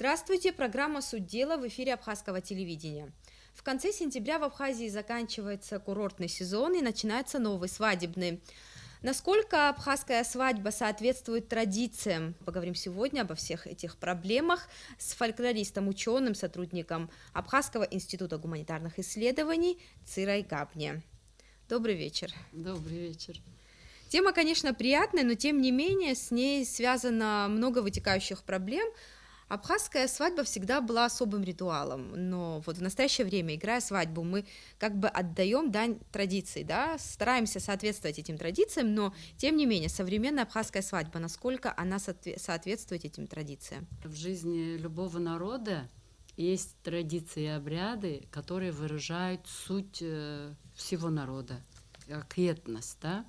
Здравствуйте, программа «Суть дела» в эфире Абхазского телевидения. В конце сентября в Абхазии заканчивается курортный сезон и начинается новый свадебный. Насколько абхазская свадьба соответствует традициям? Поговорим сегодня обо всех этих проблемах с фольклористом, ученым, сотрудником Абхазского института гуманитарных исследований Цирой Габне. Добрый вечер. Добрый вечер. Тема, конечно, приятная, но тем не менее с ней связано много вытекающих проблем. Абхазская свадьба всегда была особым ритуалом, но вот в настоящее время, играя свадьбу, мы как бы отдаем дань традиции, да, стараемся соответствовать этим традициям, но тем не менее современная абхазская свадьба, насколько она соответствует этим традициям? В жизни любого народа есть традиции и обряды, которые выражают суть всего народа, как этнос, да.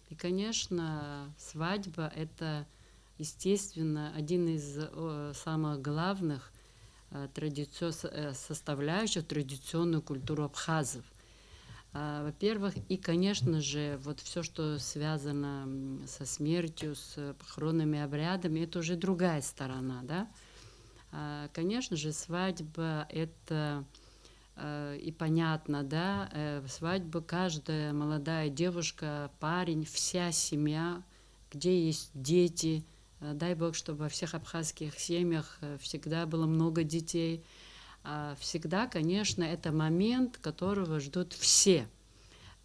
И, конечно, свадьба – это, естественно, один из самых главных составляющих традиционную культуру абхазов. Во-первых, и, конечно же, вот все, что связано со смертью, с похоронными обрядами, это уже другая сторона, да. Конечно же, свадьба – это и понятно, да, свадьба, каждая молодая девушка, парень, вся семья, где есть дети, дай Бог, чтобы во всех абхазских семьях всегда было много детей. Всегда, конечно, это момент, которого ждут все.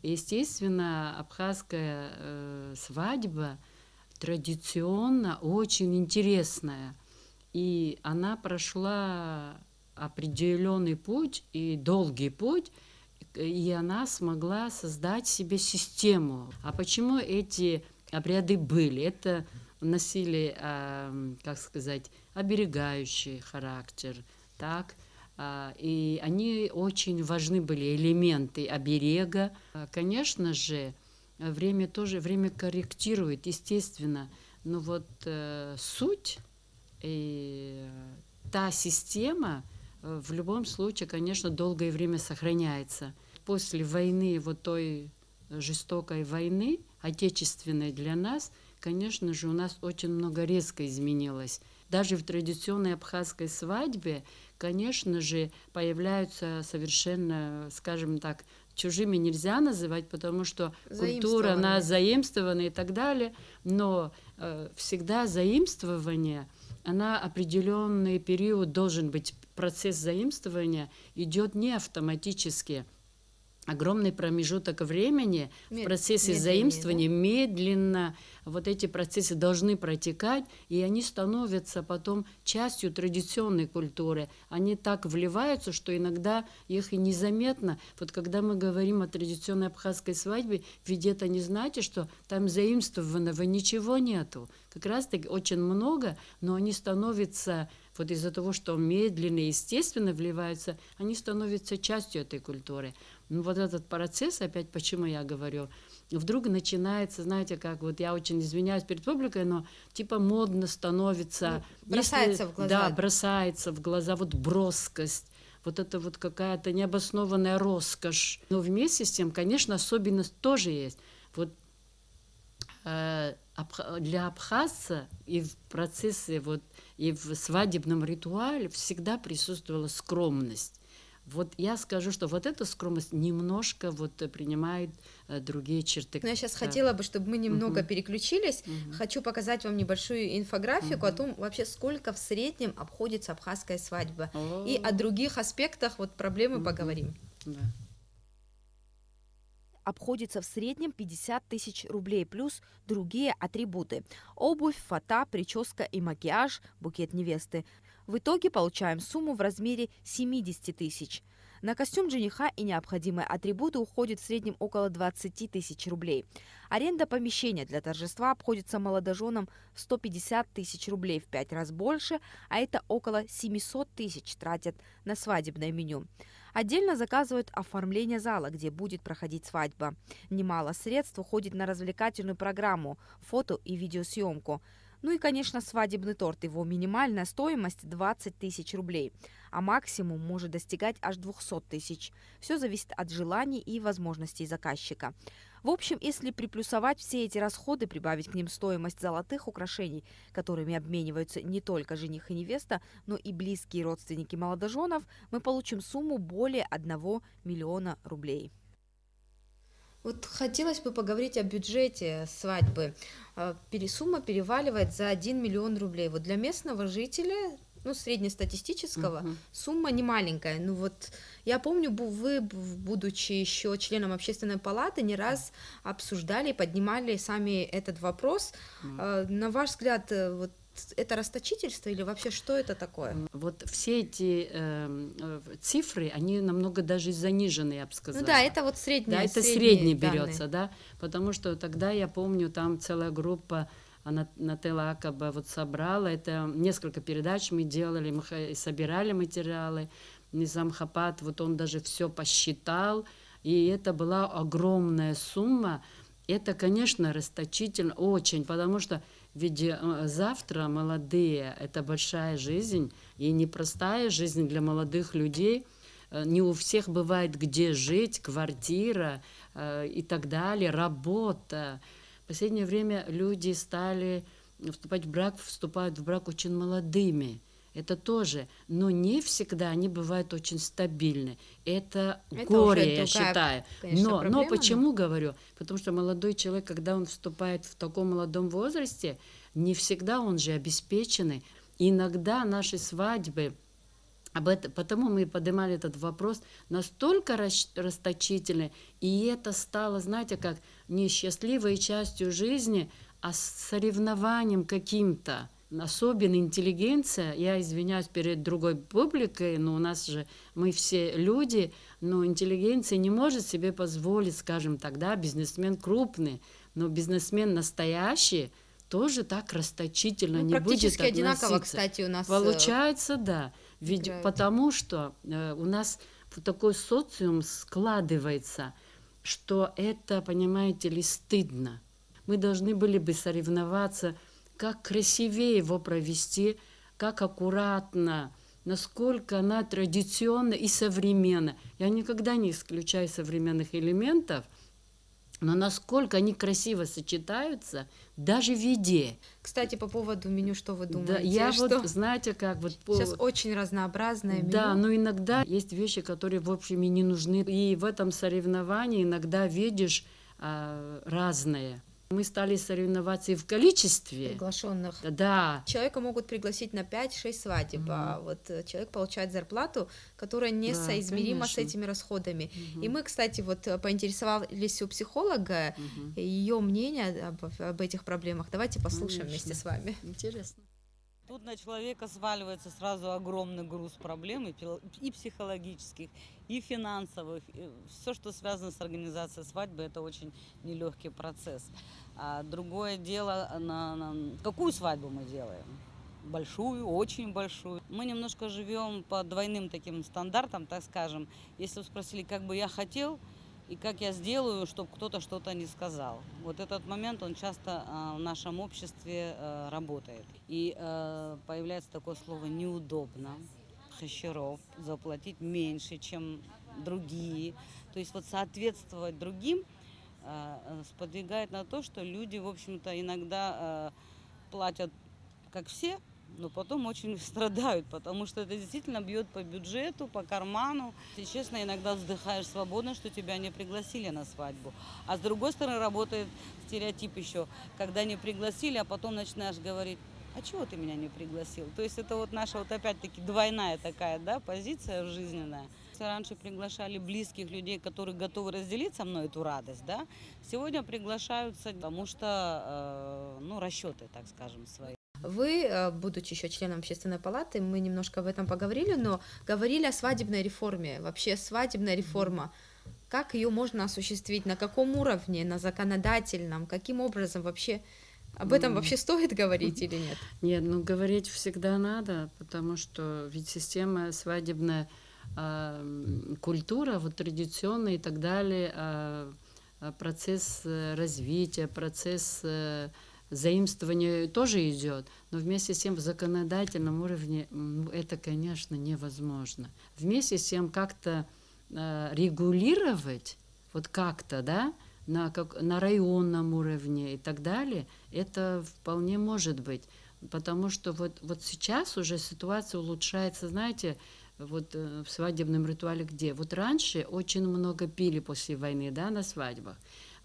Естественно, абхазская свадьба традиционно очень интересная, и она прошла определенный путь и долгий путь, и она смогла создать себе систему. А почему эти обряды были? Это носили, как сказать, оберегающий характер, так? И они очень важны были, элементы оберега. Конечно же, время корректирует, естественно, но вот суть и та система в любом случае, конечно, долгое время сохраняется. После войны, вот той жестокой войны, отечественной для нас, конечно же, у нас очень много резко изменилось. Даже в традиционной абхазской свадьбе, конечно же, появляются совершенно, скажем так, чужими нельзя называть, потому что культура, она заимствована и так далее, но всегда заимствование, она определенный период должен быть, процесс заимствования идет не автоматически. Огромный промежуток времени в процессе заимствования, да? Медленно вот эти процессы должны протекать, и они становятся потом частью традиционной культуры. Они так вливаются, что иногда их и незаметно. Вот когда мы говорим о традиционной абхазской свадьбе, ведь это не значит, что там заимствованного ничего нету. Как раз-таки очень много, но они становятся, вот из-за того, что медленно и естественно вливаются, они становятся частью этой культуры. Ну, вот этот процесс, опять почему я говорю, вдруг начинается, знаете, как вот я очень извиняюсь перед публикой, но типа модно становится. Бросается в глаза. Да, бросается в глаза вот броскость, вот это вот какая-то необоснованная роскошь. Но вместе с тем, конечно, особенность тоже есть. Вот для абхазца и в процессе, вот, и в свадебном ритуале всегда присутствовала скромность. Вот я скажу, что вот эта скромность немножко вот принимает другие черты. Но я сейчас хотела бы, чтобы мы немного переключились. Хочу показать вам небольшую инфографику о том, вообще сколько в среднем обходится абхазская свадьба. И о других аспектах вот проблемы поговорим. Да. Обходится в среднем 50 тысяч рублей, плюс другие атрибуты. Обувь, фата, прическа и макияж, букет невесты. В итоге получаем сумму в размере 70 тысяч. На костюм жениха и необходимые атрибуты уходит в среднем около 20 тысяч рублей. Аренда помещения для торжества обходится молодоженам в 150 тысяч рублей, в 5 раз больше, а это около 700 тысяч тратят на свадебное меню. Отдельно заказывают оформление зала, где будет проходить свадьба. Немало средств уходит на развлекательную программу, фото и видеосъемку. Ну и, конечно, свадебный торт. Его минимальная стоимость 20 тысяч рублей, а максимум может достигать аж 200 тысяч. Все зависит от желаний и возможностей заказчика. В общем, если приплюсовать все эти расходы, прибавить к ним стоимость золотых украшений, которыми обмениваются не только жених и невеста, но и близкие родственники молодоженов, мы получим сумму более 1 миллиона рублей. Вот хотелось бы поговорить о бюджете свадьбы. Сумма переваливает за 1 миллион рублей. Вот для местного жителя, ну, среднестатистического, сумма не маленькая. Ну вот я помню, вы, будучи еще членом общественной палаты, не раз обсуждали и поднимали сами этот вопрос. На ваш взгляд, вот это расточительство или вообще что это такое? Вот все эти цифры, они намного даже занижены, я бы сказала. Ну да, это вот средние. Да, это средний берется, да, потому что тогда, я помню, там целая группа Нателла Акаба вот собрала, это несколько передач мы делали, мы собирали материалы, Низам Хапат, вот он даже все посчитал, и это была огромная сумма. Это, конечно, расточительно очень, потому что ведь завтра молодые – это большая жизнь, и непростая жизнь для молодых людей. Не у всех бывает где жить, квартира и так далее, работа. В последнее время люди стали вступают в брак очень молодыми. Это тоже, но не всегда они бывают очень стабильны. Это горе, я считаю. Конечно, но почему говорю? Потому что молодой человек, когда он вступает в таком молодом возрасте, не всегда он же обеспеченный. Иногда наши свадьбы, потому мы поднимали этот вопрос, настолько расточительны, и это стало, знаете, как не счастливой частью жизни, а соревнованием каким-то. Особенно интеллигенция, я извиняюсь перед другой публикой, но у нас же мы все люди, но интеллигенция не может себе позволить, скажем так, да, бизнесмен крупный, но бизнесмен настоящий тоже так расточительно не будет относиться. Практически одинаково, кстати, у нас получается, да, ведь играют. потому что у нас такой социум складывается, что это, понимаете ли, стыдно. Мы должны были бы соревноваться, как красивее его провести, как аккуратно, насколько она традиционна и современна. Я никогда не исключаю современных элементов, но насколько они красиво сочетаются даже в еде. Кстати, по поводу меню, что вы думаете? Да, я вот, знаете, как вот... Сейчас очень разнообразное меню. Да, но иногда есть вещи, которые, в общем, и не нужны. И в этом соревновании иногда видишь разное. Мы стали соревноваться и в количестве приглашенных. Да. Человека могут пригласить на 5-6 свадеб, а вот человек получает зарплату, которая несоизмерима с этими расходами. И мы, кстати, вот поинтересовались у психолога ее мнение об этих проблемах. Давайте послушаем вместе с вами. Интересно. Тут на человека сваливается сразу огромный груз проблем и психологических, и финансовых. Все, что связано с организацией свадьбы, это очень нелегкий процесс. А другое дело, какую свадьбу мы делаем? Большую, очень большую. Мы немножко живем по двойным таким стандартам, так скажем. Если вы спросили, как бы я хотел, и как я сделаю, чтобы кто-то что-то не сказал. Вот этот момент, он часто в нашем обществе работает. И появляется такое слово «неудобно». Хащеров, заплатить меньше, чем другие. То есть вот соответствовать другим сподвигает на то, что люди, в общем-то, иногда платят как все, но потом очень страдают, потому что это действительно бьет по бюджету, по карману. Если честно, иногда вздыхаешь свободно, что тебя не пригласили на свадьбу. А с другой стороны, работает стереотип еще, когда не пригласили, а потом начинаешь говорить: а чего ты меня не пригласил? То есть это вот наша вот опять-таки двойная такая, да, позиция жизненная. Если раньше приглашали близких людей, которые готовы разделить со мной эту радость, да, сегодня приглашаются, потому что, расчеты, так скажем, свои. Вы, будучи еще членом общественной палаты, мы немножко об этом поговорили, но говорили о свадебной реформе. Вообще свадебная реформа, как ее можно осуществить, на каком уровне, на законодательном, каким образом вообще, об этом вообще стоит говорить или нет? Нет, говорить всегда надо, потому что ведь система свадебная, культура, вот традиционная и так далее, процесс развития, процесс заимствование тоже идет, но вместе с тем в законодательном уровне это, конечно, невозможно. Вместе с тем как-то регулировать, вот как-то, да, на районном уровне и так далее, это вполне может быть. Потому что вот сейчас уже ситуация улучшается, знаете, вот в свадебном ритуале где? Вот раньше очень много пили после войны, да, на свадьбах.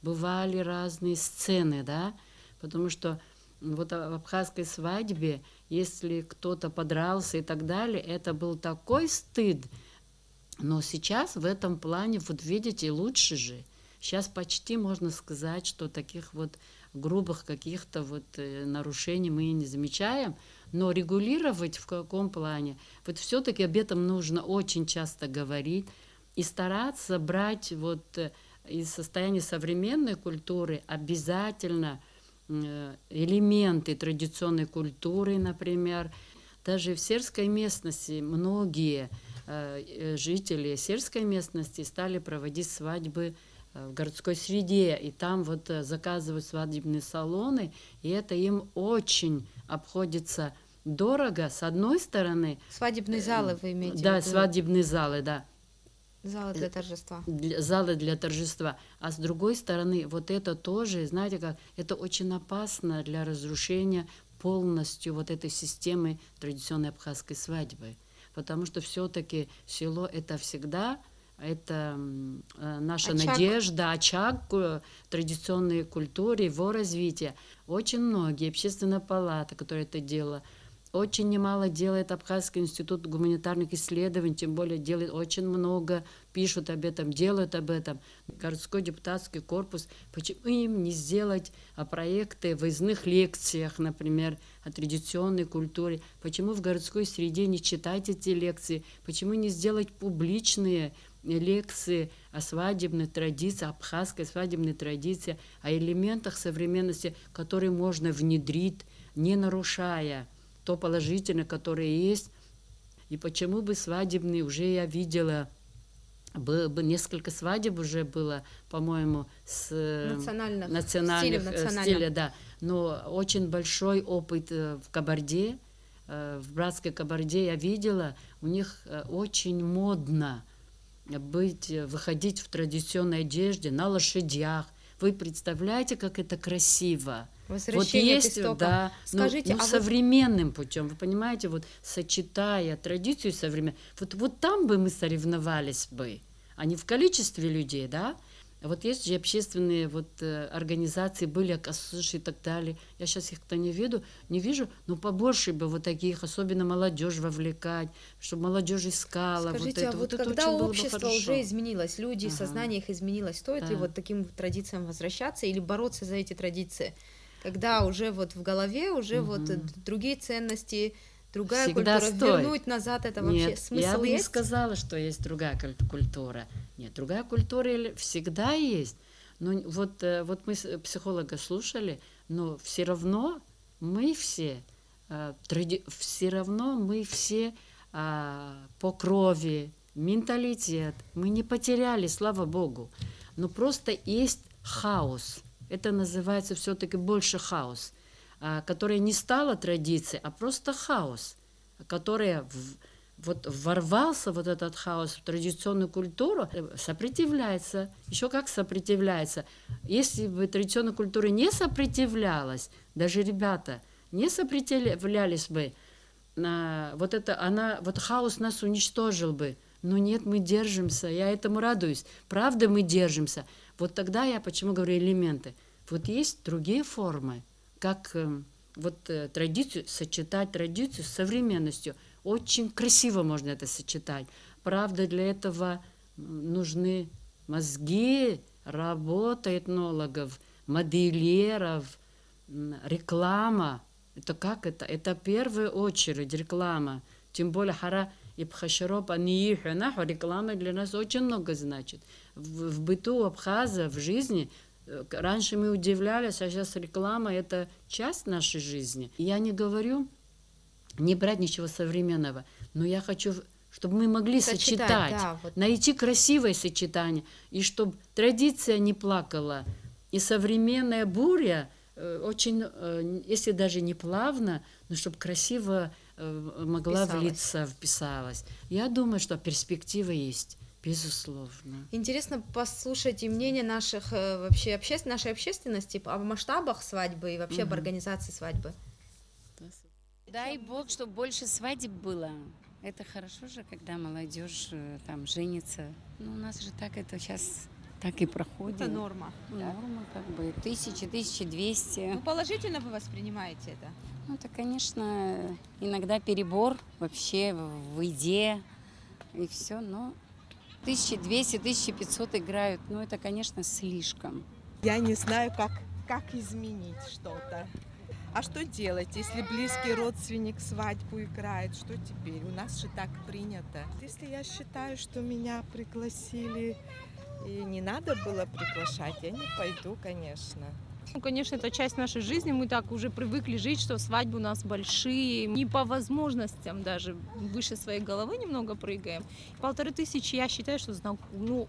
Бывали разные сцены, да, потому что вот в абхазской свадьбе, если кто-то подрался и так далее, это был такой стыд. Но сейчас в этом плане, вот видите, лучше же. Сейчас почти можно сказать, что таких вот грубых каких-то вот нарушений мы не замечаем, но регулировать в каком плане? Вот все-таки об этом нужно очень часто говорить и стараться брать вот из состояния современной культуры обязательно элементы традиционной культуры, например. Даже в сельской местности многие жители сельской местности стали проводить свадьбы в городской среде, и там вот заказывают свадебные салоны, и это им очень обходится дорого, с одной стороны. Свадебные залы вы имеете в виду? Да, свадебные залы, да. Залы для торжества. Залы для торжества. А с другой стороны, вот это тоже, знаете, как это очень опасно для разрушения полностью вот этой системы традиционной абхазской свадьбы. Потому что все-таки село это всегда это наша надежда, очаг традиционной культуры, его развития. Очень многие общественные палаты, которые это делают, очень немало делает Абхазский институт гуманитарных исследований, тем более делает очень много, пишут об этом, делают об этом. Городской депутатский корпус, почему им не сделать проекты в выездных лекциях, например, о традиционной культуре, почему в городской среде не читать эти лекции, почему не сделать публичные лекции о свадебной традиции, абхазской свадебной традиции, о элементах современности, которые можно внедрить, не нарушая то положительное, которое есть. И почему бы свадебные, уже я видела, несколько свадеб уже было, по-моему, с национальных стилей, да. Но очень большой опыт в Кабарде, в братской Кабарде я видела, у них очень модно выходить в традиционной одежде, на лошадях. Вы представляете, как это красиво? Возвращение вот есть, к истокам. да, Скажите, современным путем, вы понимаете, вот сочетая традицию современную, вот там бы мы соревновались бы, а не в количестве людей, да? Вот есть же общественные вот организации, были АКСШ и так далее. Я сейчас их-то не вижу, но побольше бы вот таких, особенно молодежь вовлекать, чтобы молодежь искала. Скажите, вот это. А вот когда общество уже изменилось, люди, Ага. сознание их изменилось, стоит ли Да. вот таким традициям возвращаться или бороться за эти традиции? Когда уже вот в голове уже вот другие ценности, другая Всегда культура, стоит. вернуть назад это Нет, вообще смысл я бы не есть? сказала, что есть другая культура. Нет, другая культура всегда есть. Но вот мы психолога слушали, но все равно мы все, по крови, менталитет, мы не потеряли, слава Богу. Но просто есть хаос. Это называется все-таки больше хаос, которая не стала традицией, а просто хаос, который ворвался вот этот хаос в традиционную культуру, сопротивляется. Еще как сопротивляется. Если бы традиционная культура не сопротивлялась, даже ребята не сопротивлялись бы, вот хаос нас уничтожил бы. Но нет, мы держимся, я этому радуюсь. Правда, мы держимся. Вот тогда я почему говорю элементы. Вот есть другие формы, как сочетать традицию с современностью. Очень красиво можно это сочетать. Правда, для этого нужны мозги, работа этнологов, модельеров, реклама. Это как это? Это в первую очередь реклама. Тем более реклама для нас очень много значит. В быту Абхаза, в жизни, раньше мы удивлялись, а сейчас реклама – это часть нашей жизни. Я не говорю не брать ничего современного, но я хочу, чтобы мы могли сочетать, да, вот. найти красивое сочетание, и чтобы традиция не плакала, и современная буря очень, если даже не плавно, но чтобы красиво могла влиться, вписалась. Я думаю, что перспектива есть, безусловно. Интересно послушать и мнение наших вообще нашей общественности о масштабах свадьбы и вообще об организации свадьбы. Дай Бог, чтобы больше свадеб было. Это хорошо же, когда молодежь там женится. Ну, у нас же так это сейчас так и проходит. Это норма. Норма как бы 1000-1200. Ну, положительно вы воспринимаете это? Ну, это, конечно, иногда перебор вообще в еде и все, но 1200-1500 играют. Ну, это, конечно, слишком. Я не знаю, как изменить что-то. А что делать, если близкий родственник свадьбу играет? Что теперь? У нас же так принято. Если я считаю, что меня пригласили и не надо было приглашать, я не пойду, конечно. Ну, конечно, это часть нашей жизни. Мы так уже привыкли жить, что свадьбы у нас большие. Не по возможностям даже выше своей головы немного прыгаем. 1500, я считаю, что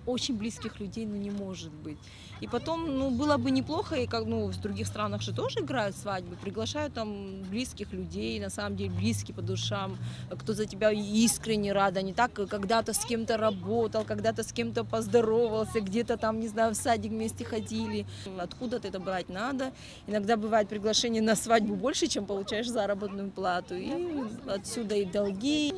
очень близких людей не может быть. И потом, было бы неплохо, и в других странах же тоже играют свадьбы, приглашают там близких людей, на самом деле близкие по душам, кто за тебя искренне рад, а не так, когда-то с кем-то работал, когда-то с кем-то поздоровался, где-то там, не знаю, в садик вместе ходили. Откуда-то это брать надо. Иногда бывает приглашение на свадьбу больше, чем получаешь заработную плату. И отсюда и долги.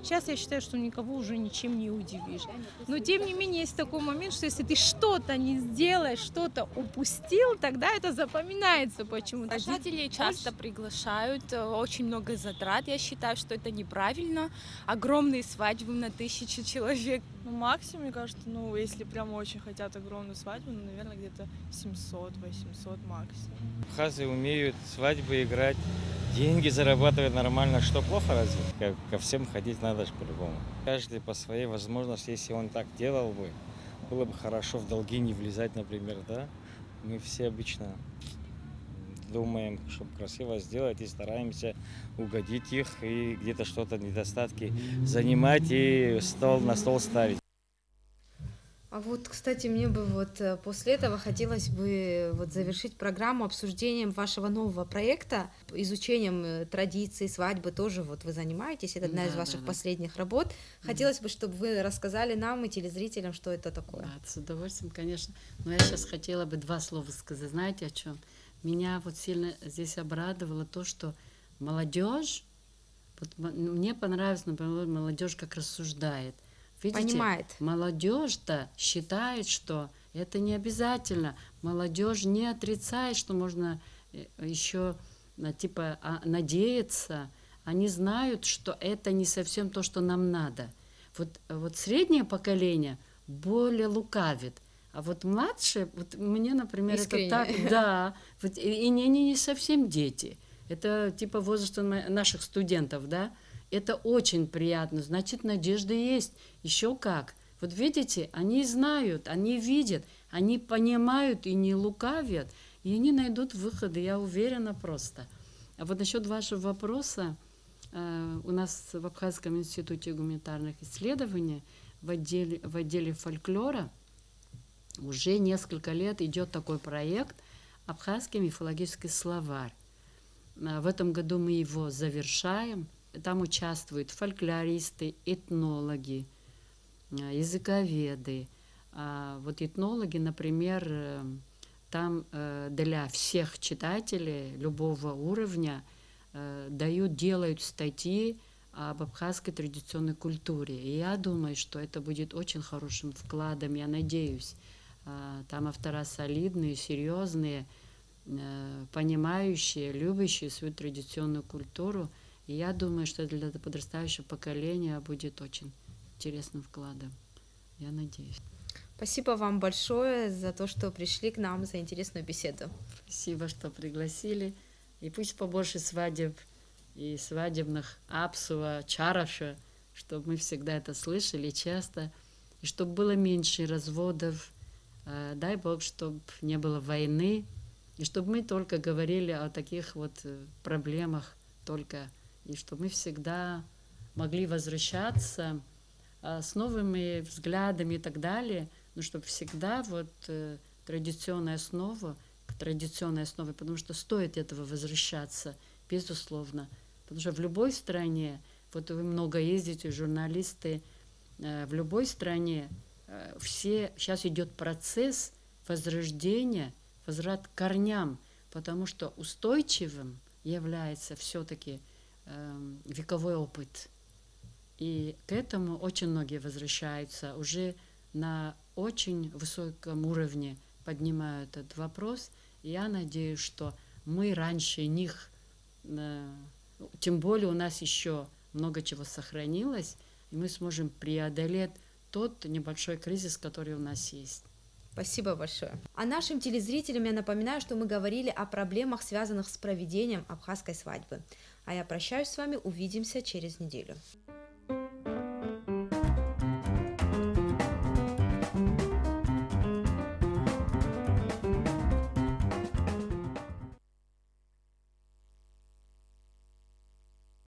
Сейчас я считаю, что никого уже ничем не удивишь. Но тем не менее есть такой момент, что если ты что-то не сделаешь, что-то упустил, тогда это запоминается почему-то. Родители часто приглашают, очень много затрат. Я считаю, что это неправильно. Огромные свадьбы на 1000 человек. Максимум, мне кажется, если прям очень хотят огромную свадьбу, наверное, где-то 700-800 максимум. Абхазы умеют свадьбы играть, деньги зарабатывают нормально. Что, плохо разве? Ко всем ходить надо же по-любому. Каждый по своей возможности, если он так делал бы, было бы хорошо в долги не влезать, например, да? Мы все обычно думаем, чтобы красиво сделать, и стараемся угодить их, и где-то что-то, недостатки занимать и на стол ставить. А вот, кстати, мне бы после этого хотелось бы завершить программу обсуждением вашего нового проекта, изучением традиций свадьбы тоже вы занимаетесь, это одна из ваших последних работ. Хотелось бы, чтобы вы рассказали нам и телезрителям, что это такое. Да, с удовольствием, конечно. Но я сейчас хотела бы 2 слова сказать. Знаете, о чем? Меня сильно здесь обрадовало то, что молодежь, мне понравилось, например, молодежь как рассуждает. Видите, понимает. Молодежь-то считает, что это не обязательно. Молодежь не отрицает, что можно еще надеяться. Они знают, что это не совсем то, что нам надо. Вот среднее поколение более лукавит. А младшие, мне, например, искренне. Это так, да, и не совсем дети. Это возраста наших студентов, да. Это очень приятно, значит, надежда есть. Еще как. Видите, они знают, они видят, они понимают и не лукавят, и они найдут выходы, я уверена просто. А насчет вашего вопроса, у нас в Абхазском институте гуманитарных исследований в отделе фольклора уже несколько лет идет такой проект «Абхазский мифологический словарь». В этом году мы его завершаем. Там участвуют фольклористы, этнологи, языковеды. Этнологи, например, там для всех читателей любого уровня делают статьи об абхазской традиционной культуре. И я думаю, что это будет очень хорошим вкладом, я надеюсь. Там автора солидные, серьезные, понимающие, любящие свою традиционную культуру. И я думаю, что для подрастающего поколения будет очень интересным вкладом. Я надеюсь. Спасибо вам большое за то, что пришли к нам, за интересную беседу. Спасибо, что пригласили. И пусть побольше свадеб и свадебных апсува, чараша, чтобы мы всегда это слышали часто, и чтобы было меньше разводов. Дай Бог, чтобы не было войны, и чтобы мы только говорили о таких проблемах только, и чтобы мы всегда могли возвращаться с новыми взглядами и так далее, но чтобы всегда традиционная основа, к традиционной основе, потому что стоит этого возвращаться, безусловно. Потому что в любой стране, вот вы много ездите, журналисты, в любой стране сейчас идет процесс возрождения, возврат к корням, потому что устойчивым является все-таки вековой опыт. И к этому очень многие возвращаются, уже на очень высоком уровне поднимают этот вопрос. И я надеюсь, что мы раньше них, тем более у нас еще много чего сохранилось, и мы сможем преодолеть тот небольшой кризис, который у нас есть. Спасибо большое. А нашим телезрителям я напоминаю, что мы говорили о проблемах, связанных с проведением абхазской свадьбы. А я прощаюсь с вами, увидимся через неделю.